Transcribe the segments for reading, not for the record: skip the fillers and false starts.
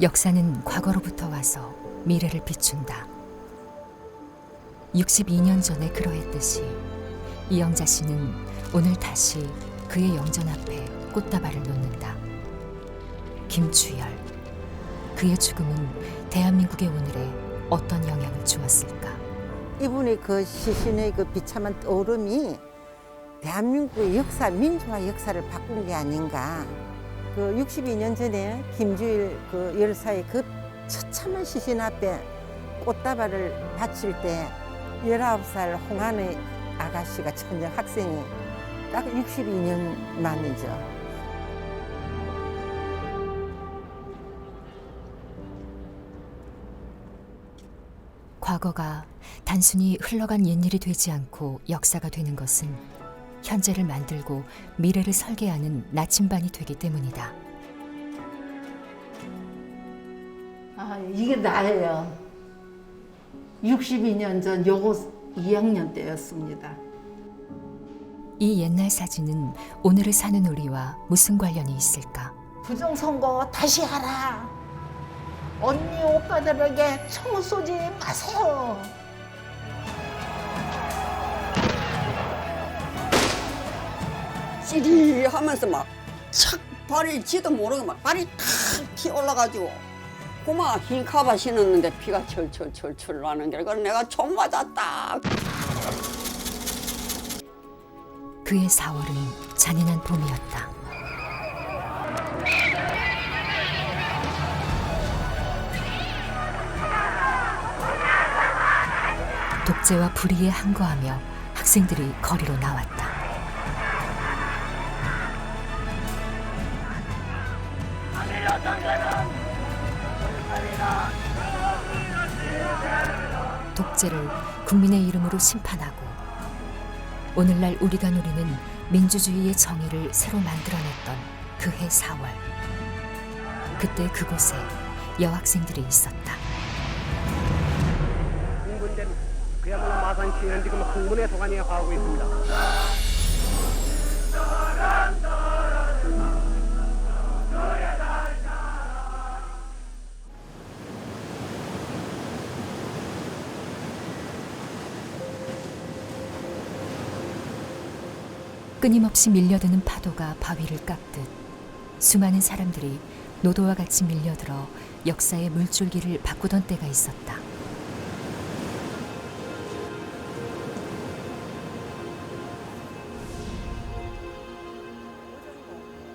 역사는 과거로부터 와서 미래를 비춘다. 62년 전에 그러했듯이 이영자 씨는 오늘 다시 그의 영전 앞에 꽃다발을 놓는다. 김주열, 그의 죽음은 대한민국의 오늘에 어떤 영향을 주었을까? 이분의 그 시신의 그 비참한 떠오름이 대한민국의 역사, 민주화 역사를 바꾼 게 아닌가. 그 62년 전에 김주일 그 열사의 그 처참한 시신 앞에 꽃다발을 바칠 때 19살 홍한의 아가씨가 천여 학생이 딱 62년 만이죠. 과거가 단순히 흘러간 옛일이 되지 않고 역사가 되는 것은 현재를 만들고 미래를 설계하는 나침반이 되기 때문이다. 아, 이게 나예요. 62년 전 요거 2학년 때였습니다. 이 옛날 사진은 오늘을 사는 우리와 무슨 관련이 있을까? 부정선거 다시 하라. 언니 오빠들에게 총 쏘지 마세요. 찌리 하면서 막 착 발이 지도 모르게 막 발이 탁 피 올라가지고 고마 흰 카바 신었는데 피가 철철철철 나는 게 그래서 내가 총 맞았다. 그의 4월은 잔인한 봄이었다. 독재와 불의에 항거하며 학생들이 거리로 나왔다. 독재를 국민의 이름으로 심판하고 오늘날 우리가 누리는 민주주의의 정의를 새로 만들어냈던 그해 4월. 그때 그곳에 여학생들이 있었다. 흥분된 그야말로 마산시는 지금 흥분의 도가니에 화하고 있습니다. 끊임없이 밀려드는 파도가 바위를 깎듯 수많은 사람들이 노도와 같이 밀려들어 역사의 물줄기를 바꾸던 때가 있었다.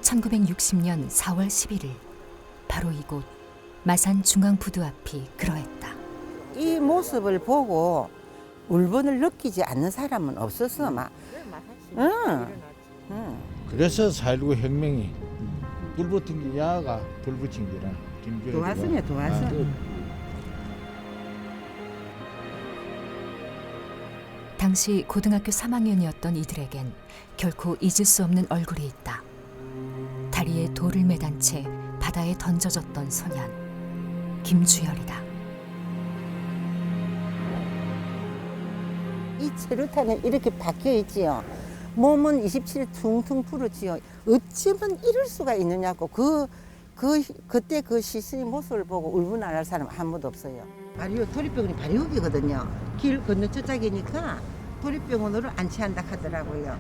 (1960년 4월 11일) 바로 이곳 마산 중앙부두 앞이 그러했다. 이 모습을 보고 울분을 느끼지 않는 사람은 없었어. 막. 응. 그래서 4.19 혁명이 불 붙은 게 야가 불 붙인 거라. 도왔으네, 도왔어. 당시 고등학교 3학년이었던 이들에겐 결코 잊을 수 없는 얼굴이 있다. 다리에 돌을 매단 채 바다에 던져졌던 소년 김주열이다. 이 체류탄은 이렇게 박혀 있지요. 몸은 27일 퉁퉁 부르지요. 어쩌면 이럴 수가 있느냐고. 그때 그 시신의 모습을 보고 울분할 사람 아무도 없어요. 바로 도립병원이 바로 여기거든요. 길 건너 저짝이니까 도립병원으로 안치한다 하더라고요.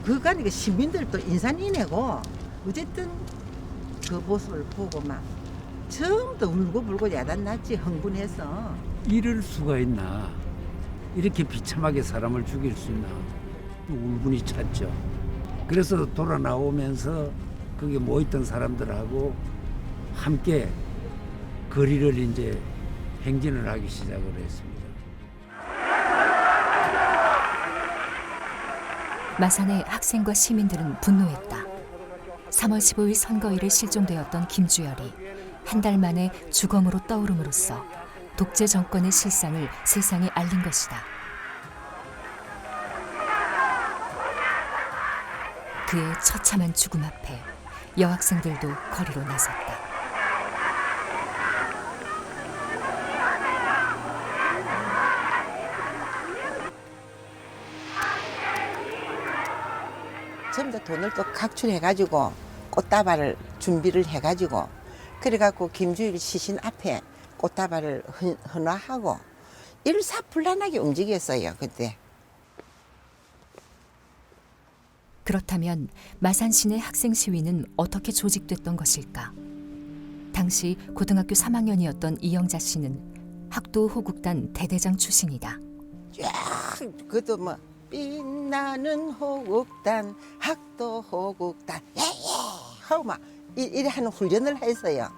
그간 시민들도 인산인해고 어쨌든 그 모습을 보고 막 처음부터 울고불고 야단났지. 흥분해서. 이럴 수가 있나? 이렇게 비참하게 사람을 죽일 수 있나? 울분이 찼죠. 그래서 돌아 나오면서 거기 모였던 사람들하고 함께 거리를 이제 행진을 하기 시작을 했습니다. 마산의 학생과 시민들은 분노했다. 3월 15일 선거일에 실종되었던 김주열이 한 달 만에 주검으로 떠오름으로써 독재 정권의 실상을 세상에 알린 것이다. 그의 처참한 죽음 앞에 여학생들도 거리로 나섰다. 전부 다 돈을 또 각출해가지고 꽃다발을 준비를 해가지고 그래갖고 김주일 시신 앞에 꽃다발을 헌화하고 일사불란하게 움직였어요 그때. 그렇다면 마산시내 학생 시위는 어떻게 조직됐던 것일까? 당시 고등학교 3학년이었던 이영자 씨는 학도 호국단 대대장 출신이다. 쫙 그것도 뭐 빛나는 호국단 학도 호국단 예예 하고 막 이래 하는 훈련을 했어요.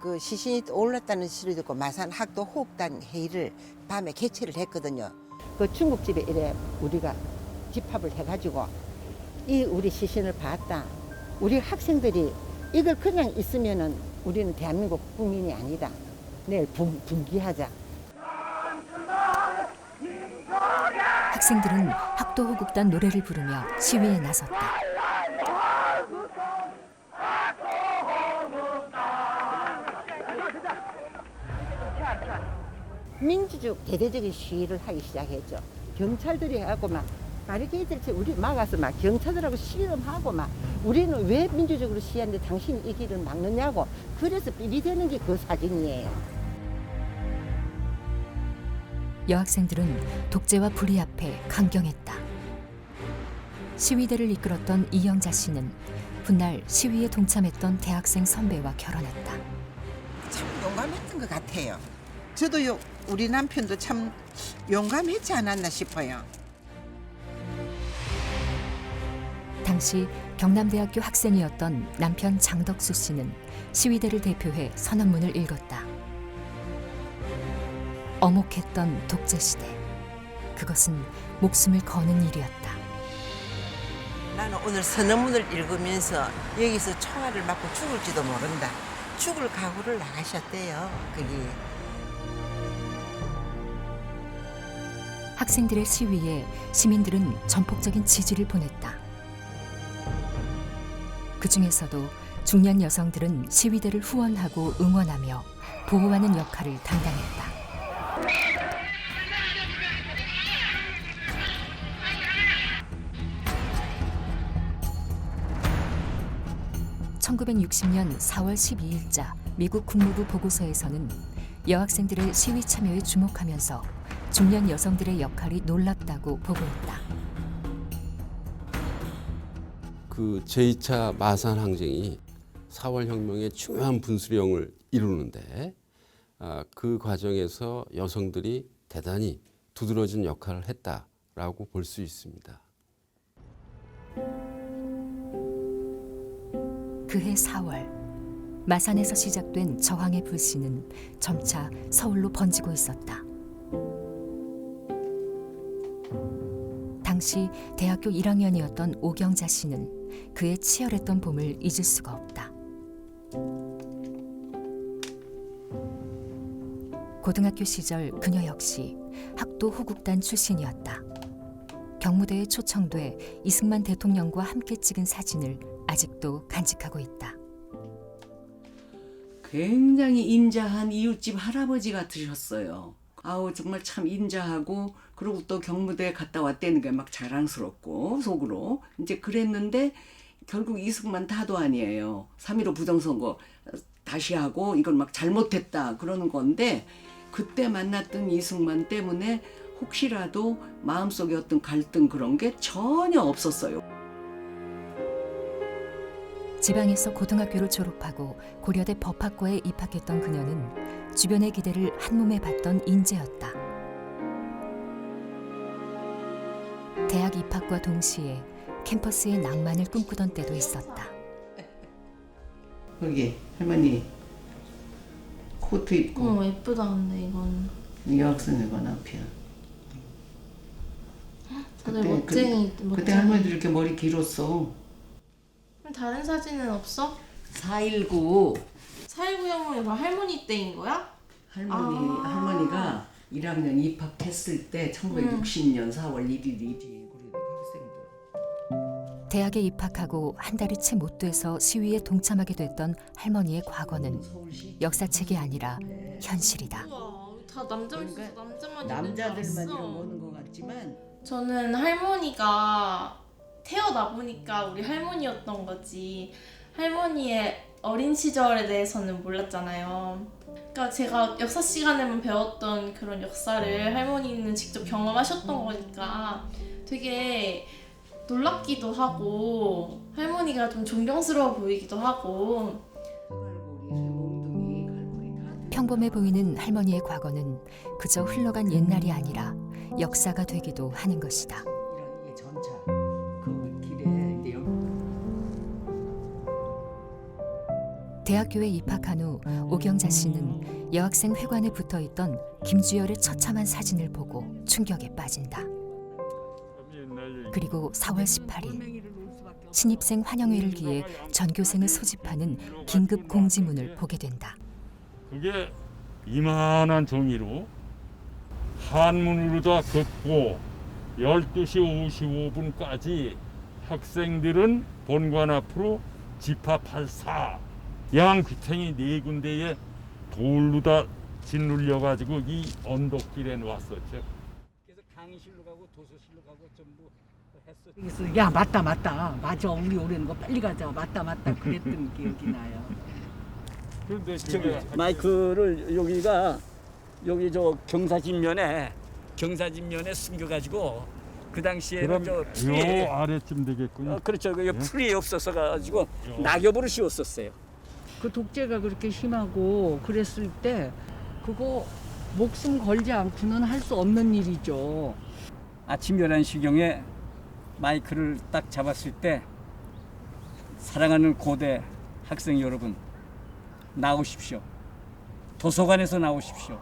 그 시신이 올랐다는 시를 듣고 마산 학도 호국단 회의를 밤에 개최를 했거든요. 그 중국집에 이래 우리가 집합을 해가지고 이 우리 시신을 봤다. 우리 학생들이 이걸 그냥 있으면은 우리는 대한민국 국민이 아니다. 내일 분기하자. 학생들은 학도 호국단 노래를 부르며 시위에 나섰다. 민주적 대대적인 시위를 하기 시작했죠. 경찰들이 해갖고 막 바리케이드를 쳐 우리 막아서 막 경찰들하고 씨름하고 막 우리는 왜 민주적으로 시위하는데 당신이 이 길을 막느냐고 그래서 삐리대는 게 그 사진이에요. 여학생들은 독재와 불의 앞에 강경했다. 시위대를 이끌었던 이영자 씨는 훗날 시위에 동참했던 대학생 선배와 결혼했다. 참 용감했던 것 같아요. 저도요 우리 남편도 참 용감했지 않았나 싶어요. 당시 경남대학교 학생이었던 남편 장덕수 씨는 시위대를 대표해 선언문을 읽었다. 엄혹했던 독재시대. 그것은 목숨을 거는 일이었다. 나는 오늘 선언문을 읽으면서 여기서 총알을 맞고 죽을지도 모른다. 죽을 각오를 나가셨대요. 거기. 학생들의 시위에 시민들은 전폭적인 지지를 보냈다. 그 중에서도 중년 여성들은 시위대를 후원하고 응원하며 보호하는 역할을 담당했다. 1960년 4월 12일자 미국 국무부 보고서에서는 여학생들의 시위 참여에 주목하면서 중년 여성들의 역할이 놀랍다고 보고했다. 그 제2차 마산 항쟁이 4월 혁명의 중요한 분수령을 이루는데 그 과정에서 여성들이 대단히 두드러진 역할을 했다라고 볼 수 있습니다. 그해 4월 마산에서 시작된 저항의 불씨는 점차 서울로 번지고 있었다. 당시 대학교 1학년이었던 오경자 씨는 그의 치열했던 봄을 잊을 수가 없다. 고등학교 시절 그녀 역시 학도 호국단 출신이었다. 경무대에 초청돼 이승만 대통령과 함께 찍은 사진을 아직도 간직하고 있다. 굉장히 인자한 이웃집 할아버지 같으셨어요. 아우 정말 참 인자하고 그리고 또 경무대에 갔다 왔다는 게 막 자랑스럽고 속으로 이제 그랬는데 결국 이승만 타도 아니에요. 3.15 부정선거 다시 하고 이걸 막 잘못했다 그러는 건데 그때 만났던 이승만 때문에 혹시라도 마음속에 어떤 갈등 그런 게 전혀 없었어요. 지방에서 고등학교를 졸업하고 고려대 법학과에 입학했던 그녀는 주변의 기대를 한몸에 받던 인재였다. 대학 입학과 동시에 캠퍼스의 낭만을 꿈꾸던 때도 있었다. 여기 할머니 코트 입고 예쁘다. 근데 이건 여학생이건 앞이야. 다들 멋쟁이. 그때 할머니들 이렇게 머리 길었어. 다른 사진은 없어? 4.19 4.19 혁명이 할머니 때인 거야? 할머니가 1학년 입학했을 때 1960년 4월 1일이 고려대 학생들. 대학에 입학하고 한 달이 채 못 돼서 시위에 동참하게 됐던 할머니의 과거는 역사책이 아니라 현실이다. 우와, 다 남자만 있어. 남자만 남자들만 이런 오는 것 같지만 저는 할머니가 태어나 보니까 우리 할머니였던 거지. 할머니의 어린 시절에 대해서는 몰랐잖아요. 그러니까 제가 역사 시간에만 배웠던 그런 역사를 할머니는 직접 경험하셨던 거니까 되게 놀랍기도 하고 할머니가 좀 존경스러워 보이기도 하고. 평범해 보이는 할머니의 과거는 그저 흘러간 옛날이 아니라 역사가 되기도 하는 것이다. 이게 전차 그 길에 이제 대학교에 입학한 후 오경자 씨는 여학생 회관에 붙어있던 김주열의 처참한 사진을 보고 충격에 빠진다. 그리고 4월 18일 신입생 환영회를 기해 전교생을 소집하는 긴급 공지문을 보게 된다. 그게 이만한 종이로 한문으로다 긋고 12시 55분까지 학생들은 본관 앞으로 집합할사. 양귀탱이 4군데에 돌로 다 짓눌려가지고 이 언덕길에 놓았었죠. 그래서 강의실로 가고 도서실로 가고 전부 했어. 그래서 야 맞다 맞아 우리 오래는 거 빨리 가자 맞다 그랬던 기억이 나요. 그런데 저기 마이크를 여기 저 경사진면에 숨겨가지고 그 당시에는 그럼 저 요 아래쯤 되겠군요. 그렇죠. 그 풀이 없어서 가지고 낙엽으로 씌웠었어요. 그 독재가 그렇게 심하고 그랬을 때 그거 목숨 걸지 않고는 할 수 없는 일이죠. 아침 11시경에 마이크를 딱 잡았을 때 사랑하는 고대 학생 여러분 나오십시오. 도서관에서 나오십시오.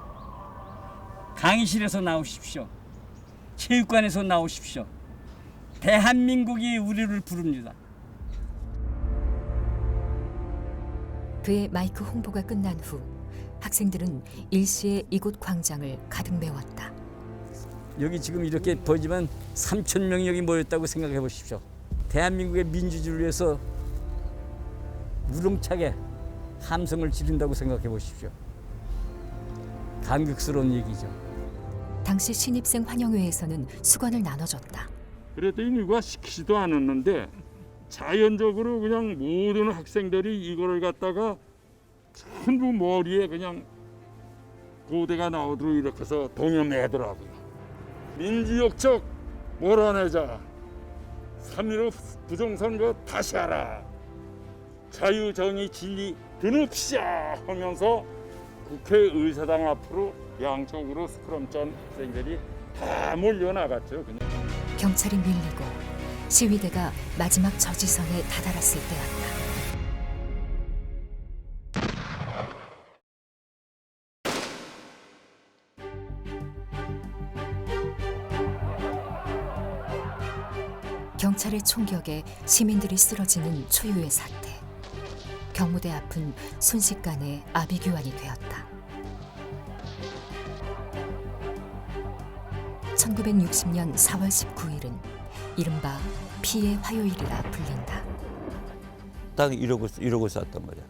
강의실에서 나오십시오. 체육관에서 나오십시오. 대한민국이 우리를 부릅니다. 그의 마이크 홍보가 끝난 후 학생들은 일시에 이곳 광장을 가득 메웠다. 여기 지금 이렇게 보이지만 3,000명이 여기 모였다고 생각해 보십시오. 대한민국의 민주주의를 위해서 무릉차게 함성을 지른다고 생각해 보십시오. 감격스러운 얘기죠. 당시 신입생 환영회에서는 수건을 나눠줬다. 그랬더니 누가 시키지도 않았는데 자연적으로 그냥 모든 학생들이 이거를 갖다가 전부 머리에 그냥 고대가 나오도록 이렇게 해서 동여매더라고요. 민주역적 몰아내자. 3.15 부정선거 다시 하라. 자유, 정의, 진리 드높시자 하면서 국회의사당 앞으로 양쪽으로 스크럼전 학생들이 다 몰려나갔죠. 그냥. 경찰이 밀리고 시위대가 마지막 저지선에 다다랐을 때였다. 경찰의 총격에 시민들이 쓰러지는 초유의 사태. 경무대 앞은 순식간에 아비규환이 되었다. 1960년 4월 19일은 이른바 피해 화요일이라 불린다. 딱 이러고 쌌단 말이야.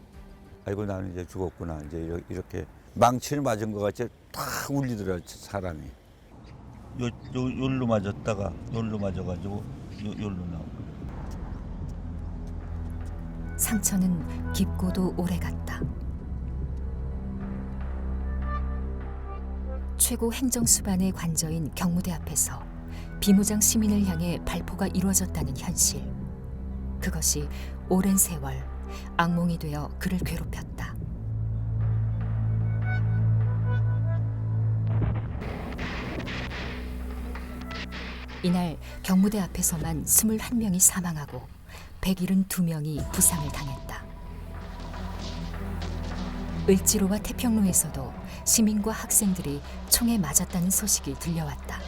아이고 나는 이제 죽었구나. 이제 이렇게 망치를 맞은 것 같이 탁 울리더라 사람이. 요로 맞았다가 요로 맞아가지고 요로 나오고. 상처는 깊고도 오래갔다. 최고 행정수반의 관저인 경무대 앞에서 비무장 시민을 향해 발포가 이루어졌다는 현실. 그것이 오랜 세월 악몽이 되어 그를 괴롭혔다. 이날 경무대 앞에서만 21명이 사망하고 172명이 부상을 당했다. 을지로와 태평로에서도 시민과 학생들이 총에 맞았다는 소식이 들려왔다.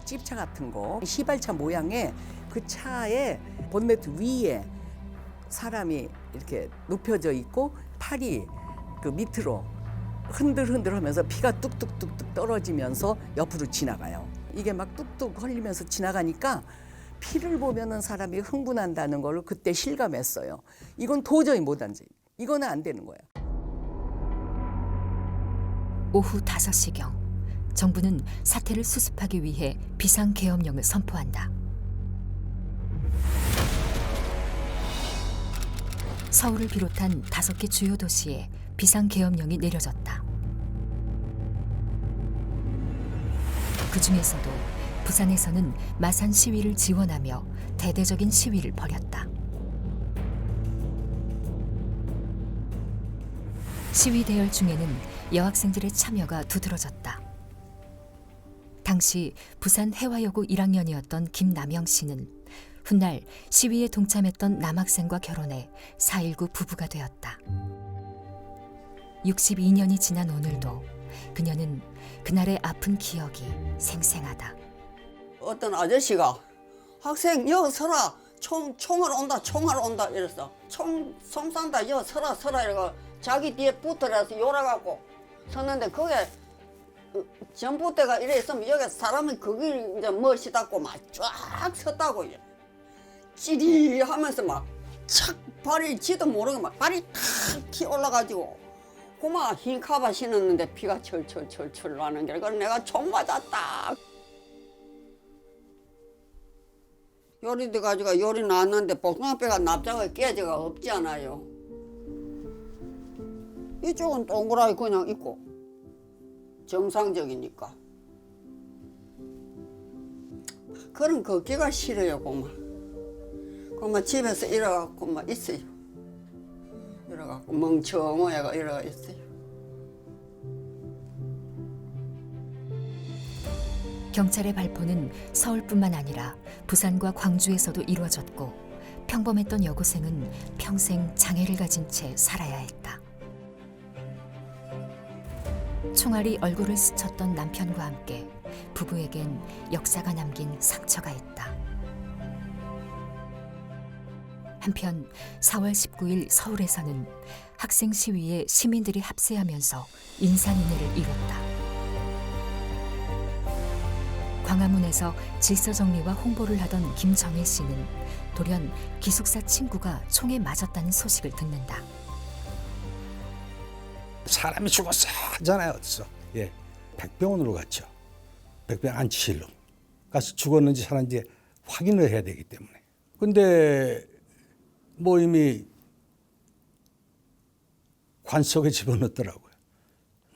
찝차 같은 거, 시발차 모양의 그 차의 본네트 위에 사람이 이렇게 눕혀져 있고 팔이 그 밑으로 흔들흔들하면서 피가 뚝뚝뚝뚝 떨어지면서 옆으로 지나가요. 이게 막 뚝뚝 흘리면서 지나가니까 피를 보면은 사람이 흥분한다는 걸 그때 실감했어요. 이건 도저히 못한지. 이거는 안 되는 거예요. 오후 5시경 정부는 사태를 수습하기 위해 비상계엄령을 선포한다. 서울을 비롯한 5개 주요 도시에 비상계엄령이 내려졌다. 그 중에서도 부산에서는 마산 시위를 지원하며 대대적인 시위를 벌였다. 시위 대열 중에는 여학생들의 참여가 두드러졌다. 당시 부산 해화여고 1학년이었던 김남영 씨는 훗날 시위에 동참했던 남학생과 결혼해 4.19 부부가 되었다. 62년이 지난 오늘도 그녀는 그날의 아픈 기억이 생생하다. 어떤 아저씨가 학생 여 서라 총알 온다 이랬어. 총 쏜다 여 서라 이러고 자기 뒤에 붙어라서 요래갖고 섰는데 그게 전봇대가 이래 있으면 여기 사람이 거기 이제 멋있다고 막 쫙 섰다고요. 찌리하면서 막 착 발이 지도 모르게 막 발이 탁 튀어 올라가지고 고마 흰 카바 신었는데 피가 철철철철 나는 게 그래서 내가 총 맞았다. 요리 돼가지고 요리 나왔는데 복숭아뼈가 납작하게 깨져가 없지 않아요. 이쪽은 동그랗게 그냥 있고 정상적이니까 그런 걷기가 싫어요. 그만 집에서 이래갖고 막 있어요. 이래갖고 멍청해가 이래가 있어요. 경찰의 발포는 서울뿐만 아니라 부산과 광주에서도 이루어졌고 평범했던 여고생은 평생 장애를 가진 채 살아야 했다. 총알이 얼굴을 스쳤던 남편과 함께 부부에겐 역사가 남긴 상처가 있다. 한편 4월 19일 서울에서는 학생 시위에 시민들이 합세하면서 인산인해를 이뤘다. 광화문에서 질서정리와 홍보를 하던 김정혜 씨는 돌연 기숙사 친구가 총에 맞았다는 소식을 듣는다. 사람이 죽었어 하잖아요. 어디서? 예, 백병원으로 갔죠. 백병원 안치실로 가서 죽었는지 살았는지 확인을 해야 되기 때문에. 근데 뭐 이미 관 속에 집어넣더라고요.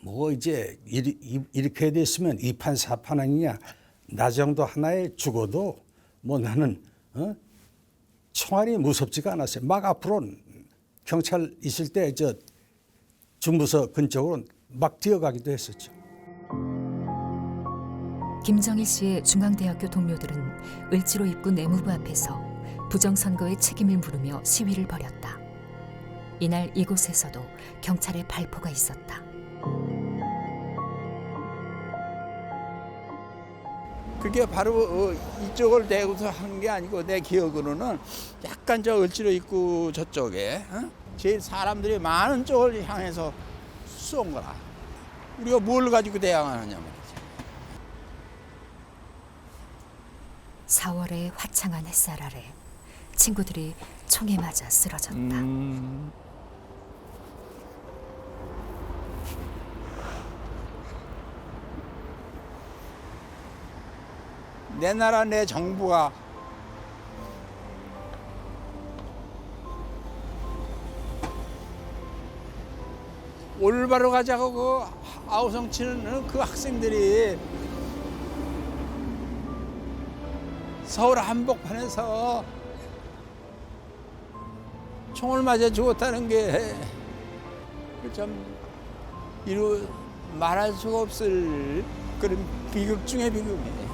뭐 이제 이렇게 됐으면 2판 4판 아니냐. 나 정도 하나에 죽어도 뭐 나는 총알이 무섭지가 않았어요. 막 앞으로 경찰 있을 때 저 중부서 근처로 막 뛰어가기도 했었죠. 김정일 씨의 중앙대학교 동료들은 을지로 입구 내무부 앞에서 부정선거의 책임을 물으며 시위를 벌였다. 이날 이곳에서도 경찰의 발포가 있었다. 그게 바로 이쪽을 대고서 한 게 아니고 내 기억으로는 약간 저 을지로 입구 저쪽에 제일 사람들이 많은 쪽을 향해서 쏜 거라. 우리가 뭘 가지고 대항하느냐 말이지. 4월의 화창한 햇살 아래 친구들이 총에 맞아 쓰러졌다. 내 나라 내 정부가 올바로 가자고 그 아우성치는 그 학생들이 서울 한복판에서 총을 맞아 죽었다는 게 참 말할 수가 없을 그런 비극 중의 비극이에요.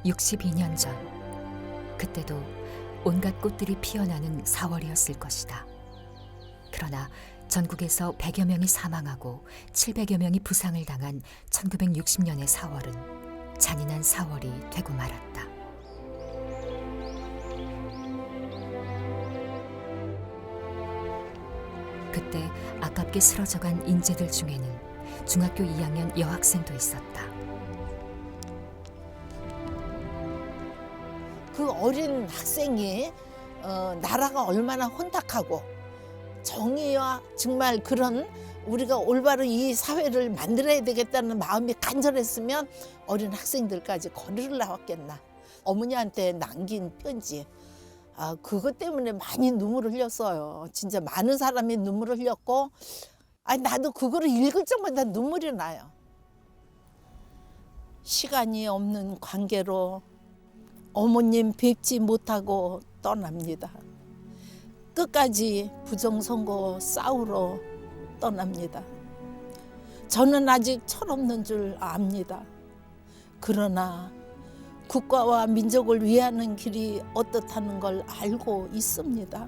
(62년) 전 그때도 온갖 꽃들이 피어나는 4월이었을 것이다. 그러나 전국에서 100여 명이 사망하고 700여 명이 부상을 당한 1960년의 4월은 잔인한 4월이 되고 말았다. 그때 아깝게 쓰러져간 인재들 중에는 중학교 2학년 여학생도 있었다. 그 어린 학생이 나라가 얼마나 혼탁하고 정의와 정말 그런 우리가 올바로 이 사회를 만들어야 되겠다는 마음이 간절했으면 어린 학생들까지 거리를 나왔겠나. 어머니한테 남긴 편지. 그것 때문에 많이 눈물을 흘렸어요. 진짜 많은 사람이 눈물을 흘렸고 나도 그거를 읽을 적마다 눈물이 나요. 시간이 없는 관계로 어머님 뵙지 못하고 떠납니다. 끝까지 부정선거 싸우러 떠납니다. 저는 아직 철없는 줄 압니다. 그러나 국가와 민족을 위하는 길이 어떻다는 걸 알고 있습니다.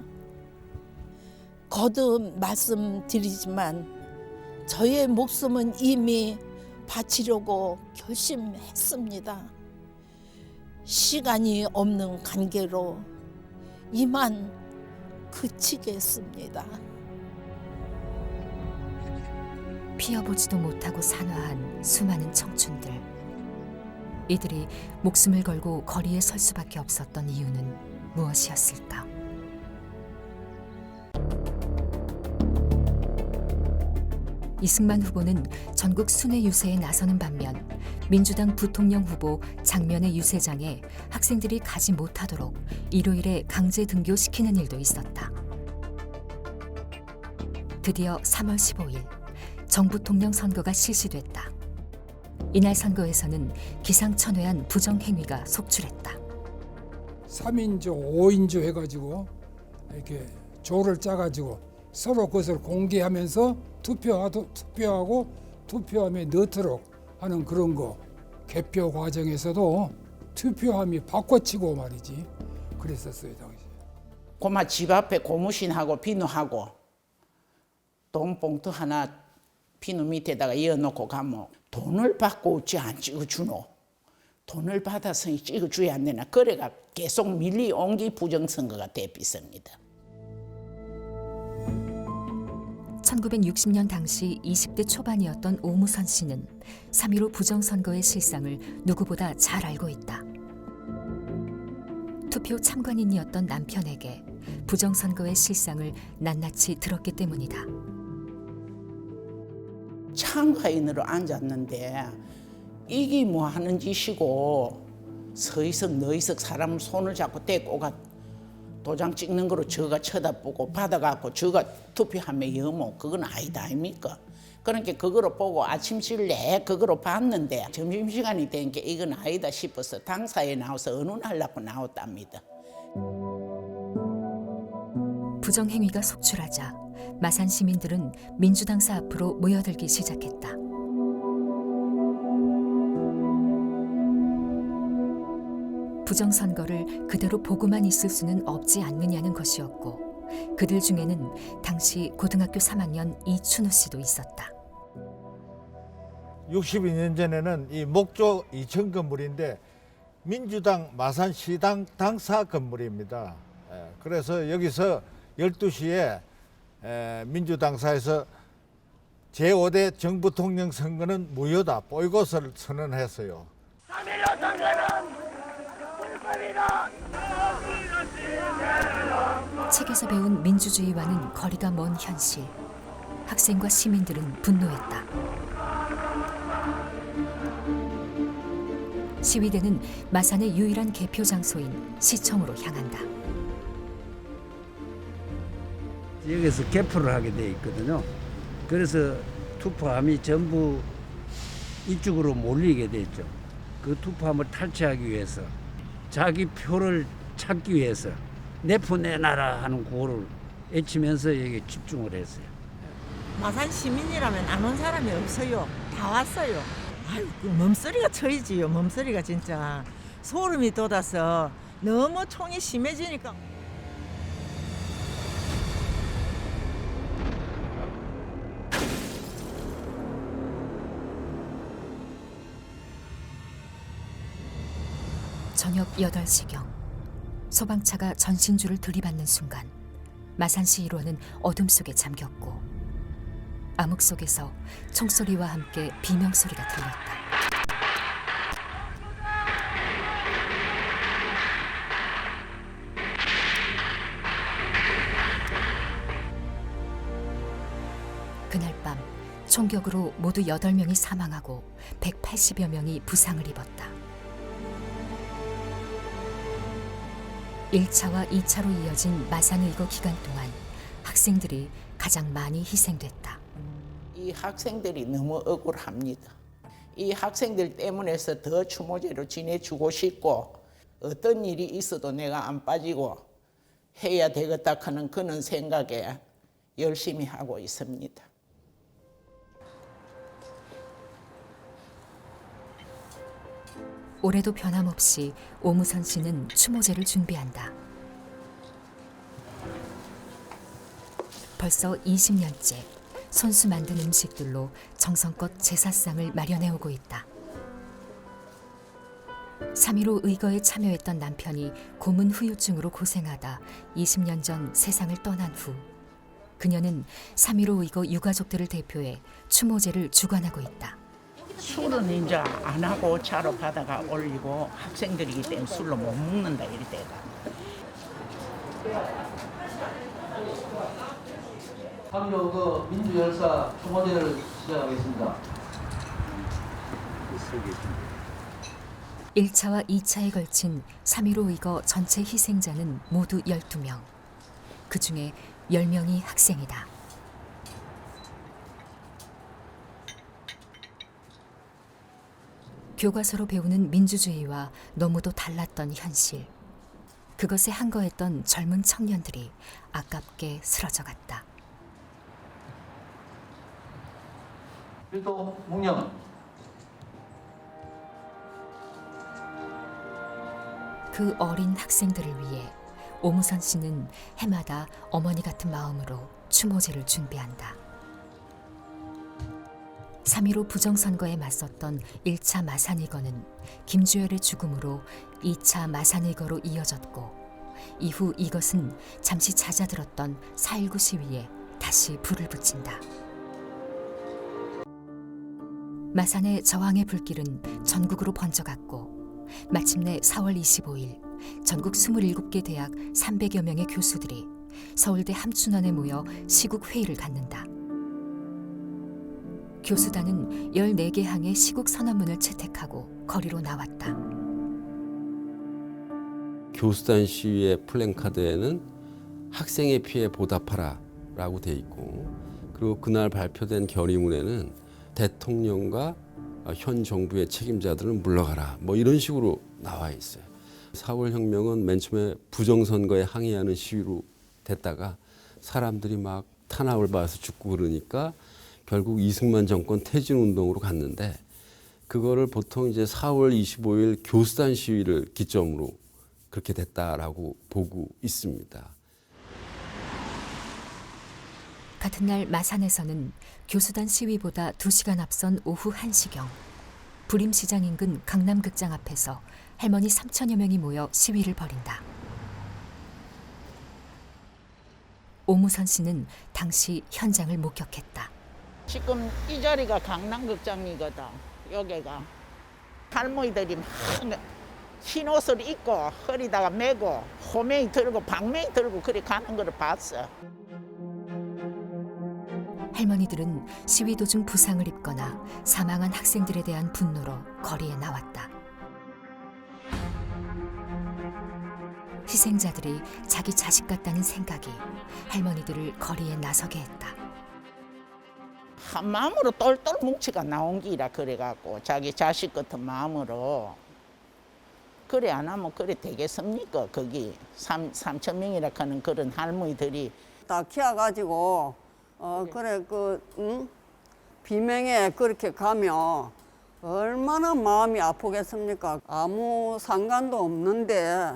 거듭 말씀드리지만 저의 목숨은 이미 바치려고 결심했습니다. 시간이 없는 관계로 이만 그치겠습니다. 피어보지도 못하고 산화한 수많은 청춘들. 이들이 목숨을 걸고 거리에 설 수밖에 없었던 이유는 무엇이었을까? 이승만 후보는 전국 순회 유세에 나서는 반면 민주당 부통령 후보 장면의 유세장에 학생들이 가지 못하도록 일요일에 강제 등교시키는 일도 있었다. 드디어 3월 15일 정부통령 선거가 실시됐다. 이날 선거에서는 기상천외한 부정행위가 속출했다. 3인조, 5인조 해가지고 이렇게 조를 짜가지고 서로 그것을 공개하면서 투표하고 투표함에 넣도록 하는 그런 거. 개표 과정에서도 투표함이 바꿔치고 말이지. 그랬었어요 당시. 고마 집 앞에 고무신하고 비누하고 돈봉투 하나 비누 밑에다가 이어놓고 가면 돈을 받고 어찌 안 찍어주노? 돈을 받아서 찍어줘야 안 되나? 그래가 계속 밀려온 게 부정선거가 대비선입니다. 1960년 당시 20대 초반이었던 오무선 씨는 3.15 부정선거의 실상을 누구보다 잘 알고 있다. 투표 참관인이었던 남편에게 부정선거의 실상을 낱낱이 들었기 때문이다. 참가인으로 앉았는데 이게 뭐 하는 짓이고 서희석 너희석 사람 손을 잡고 떼고 도장 찍는 거로 저가 쳐다보고 받아갖고 저가 투표하면 여모 그건 아니다 아닙니까? 그러니까 그거로 보고 아침실 내 그거로 봤는데 점심시간이 되니까 이건 아니다 싶어서 당사에 나와서 의논하려고 나왔답니다. 부정행위가 속출하자 마산 시민들은 민주당사 앞으로 모여들기 시작했다. 부정선거를 그대로 보고만 있을 수는 없지 않느냐는 것이었고 그들 중에는 당시 고등학교 3학년 이춘우 씨도 있었다. 62년 전에는 이 목조 2층 건물인데 민주당 마산시당 당사 건물입니다. 그래서 여기서 12시에 민주당사에서 제5대 정부통령 선거는 무효다, 보이콧을 선언했어요. 3.15 선거는 책에서 배운 민주주의와는 거리가 먼 현실. 학생과 시민들은 분노했다. 시위대는 마산의 유일한 개표 장소인 시청으로 향한다. 여기서 개표를 하게 돼 있거든요. 그래서 투표함이 전부 이쪽으로 몰리게 됐죠. 그 투표함을 탈취하기 위해서 자기 표를 찾기 위해서 내표 내놔라 하는 구호를 외치면서 여기 집중을 했어요. 마산 시민이라면 안 온 사람이 없어요. 다 왔어요. 아유, 몸소리가 쳐이지요. 몸소리가 진짜 소름이 돋아서 너무 총이 심해지니까. 저녁 8시경 소방차가 전신주를 들이받는 순간 마산시 일원은 어둠 속에 잠겼고 암흑 속에서 총소리와 함께 비명소리가 들렸다. 그날 밤 총격으로 모두 8명이 사망하고 180여 명이 부상을 입었다. 1차와 2차로 이어진 마산의거 기간 동안 학생들이 가장 많이 희생됐다. 이 학생들이 너무 억울합니다. 이 학생들 때문에서 더 추모제로 지내주고 싶고 어떤 일이 있어도 내가 안 빠지고 해야 되겠다 하는 그런 생각에 열심히 하고 있습니다. 올해도 변함없이 오무선 씨는 추모제를 준비한다. 벌써 20년째 손수 만든 음식들로 정성껏 제사상을 마련해오고 있다. 3.15 의거에 참여했던 남편이 고문 후유증으로 고생하다 20년 전 세상을 떠난 후 그녀는 3.15 의거 유가족들을 대표해 추모제를 주관하고 있다. 술은 이제 안 하고 차로 받아가 올리고 학생들이기 때문에 술로 못 먹는다 이럴 때가. 함교 민주열사 추모제를 시작하겠습니다. 1차와 2차에 걸친 3.15 의거 전체 희생자는 모두 12명. 그중에 10명이 학생이다. 교과서로 배우는 민주주의와 너무도 달랐던 현실. 그것에 한거했던 젊은 청년들이 아깝게 쓰러져갔다. 필도 묵념. 그 어린 학생들을 위해 오무선 씨는 해마다 어머니 같은 마음으로 추모제를 준비한다. 3.15 부정선거에 맞섰던 1차 마산의거는 김주열의 죽음으로 2차 마산의거로 이어졌고 이후 이것은 잠시 잦아들었던 4.19 시위에 다시 불을 붙인다. 마산의 저항의 불길은 전국으로 번져갔고 마침내 4월 25일 전국 27개 대학 300여 명의 교수들이 서울대 함춘원에 모여 시국회의를 갖는다. 교수단은 14개 항의 시국 선언문을 채택하고 거리로 나왔다. 교수단 시위의 플랜카드에는 학생의 피해 보답하라 라고 돼 있고 그리고 그날 발표된 결의문에는 대통령과 현 정부의 책임자들은 물러가라 뭐 이런 식으로 나와 있어요. 4월 혁명은 맨 처음에 부정선거에 항의하는 시위로 됐다가 사람들이 막 탄압을 받아서 죽고 그러니까 결국 이승만 정권 퇴진운동으로 갔는데 그거를 보통 이제 4월 25일 교수단 시위를 기점으로 그렇게 됐다라고 보고 있습니다. 같은 날 마산에서는 교수단 시위보다 2시간 앞선 오후 1시경 부림시장 인근 강남극장 앞에서 할머니 3천여 명이 모여 시위를 벌인다. 오무선 씨는 당시 현장을 목격했다. 지금 이 자리가 강남극장이거든. 여기가 할머니들이 막 흰 옷을 입고 허리다가 메고 호명이 들고 방명이 들고 그리 가는 걸 봤어. 할머니들은 시위 도중 부상을 입거나 사망한 학생들에 대한 분노로 거리에 나왔다. 희생자들이 자기 자식 같다는 생각이 할머니들을 거리에 나서게 했다. 한 마음으로 똘똘 뭉치가 나온 기라 그래갖고 자기 자식 같은 마음으로 그래 안 하면 그래 되겠습니까? 거기 3천 명이라 하는 그런 할머니들이 다 키워가지고 그래 비명에 그렇게 가면 얼마나 마음이 아프겠습니까? 아무 상관도 없는데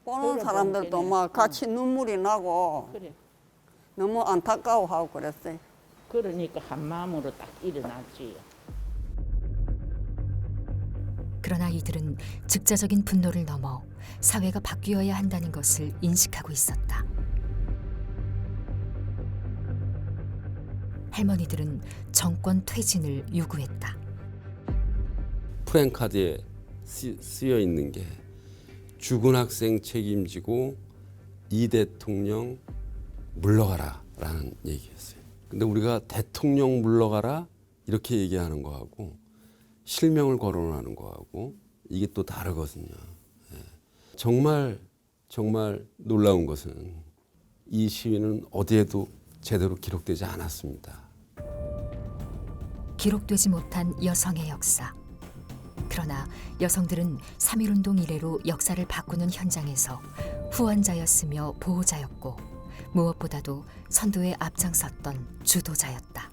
보는 사람들도 막 같이 눈물이 나고 그래. 너무 안타까워하고 그랬어요. 그러니까 한 마음으로 딱 일어났지. 그러나 이들은 즉자적인 분노를 넘어 사회가 바뀌어야 한다는 것을 인식하고 있었다. 할머니들은 정권 퇴진을 요구했다. 플랜카드에 쓰여 있는 게 죽은 학생 책임지고 이 대통령 물러가라라는 얘기였어요. 근데 우리가 대통령 물러가라 이렇게 얘기하는 거하고 실명을 거론하는 거하고 이게 또 다르거든요. 정말 놀라운 것은 이 시위는 어디에도 제대로 기록되지 않았습니다. 기록되지 못한 여성의 역사. 그러나 여성들은 3.1운동 이래로 역사를 바꾸는 현장에서 후원자였으며 보호자였고 무엇보다도 선도에 앞장섰던 주도자였다.